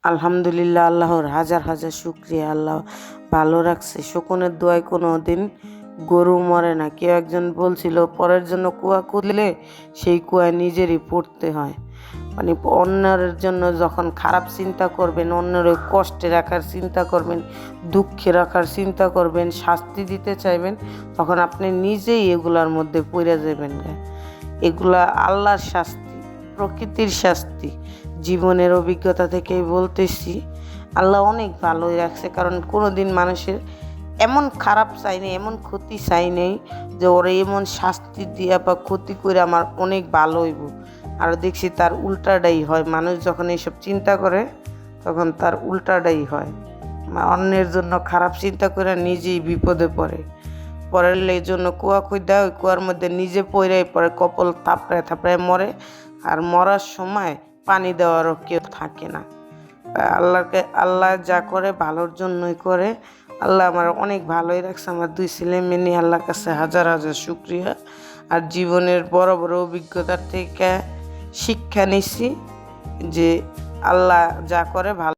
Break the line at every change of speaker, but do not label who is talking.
আলহামদুলিল্লাহ, আল্লাহর হাজার হাজার শুক্রিয়া। আল্লাহ ভালো রাখছে। শকুনের দোয়ায় কোনো দিন গরু মরে না। কেউ একজন বলছিল পরের জন্য কুয়া খুঁদলে সেই কুয়ায় নিজেরই পড়তে হয়। মানে অন্যের জন্য যখন খারাপ চিন্তা করবেন, অন্যের ওই কষ্টে রাখার চিন্তা করবেন, দুঃখে রাখার চিন্তা করবেন, শাস্তি দিতে চাইবেন, তখন আপনি নিজেই এগুলার মধ্যে পড়ে যাবেন। এগুলা আল্লাহর শাস্তি, প্রকৃতির শাস্তি। জীবনের অভিজ্ঞতা থেকেই বলতেছি, আল্লাহ অনেক ভালোই রাখছে। কারণ কোনো দিন মানুষের এমন খারাপ চাই নেই, এমন ক্ষতি চাই নেই যে ওরা এমন শাস্তি দিয়া বা ক্ষতি করে আমার অনেক ভালো হইব। আর দেখছি তার উল্টাটাই হয়। মানুষ যখন এইসব চিন্তা করে তখন তার উল্টাটাই হয়। অন্যের জন্য খারাপ চিন্তা করে নিজেই বিপদে পড়ে। পরের জন্য কুয়া খুঁজা ওই কুয়ার মধ্যে নিজে পড়াই পড়ে, কপাল থাপড়ায় থাপড়ায় মরে। আর মরার সময় পানি দেওয়ারও কেউ থাকে না। আল্লাহ যা করে ভালোর জন্যই করে। আল্লাহ আমার অনেক ভালোই রাখছে। আমার 2 ছেলে মেয়ে নিয়ে আল্লাহর কাছে হাজার হাজার শুকরিয়া। আর জীবনের বড় বড় অভিজ্ঞতার থেকে শিক্ষা নিছি যে আল্লাহ যা করে ভালো।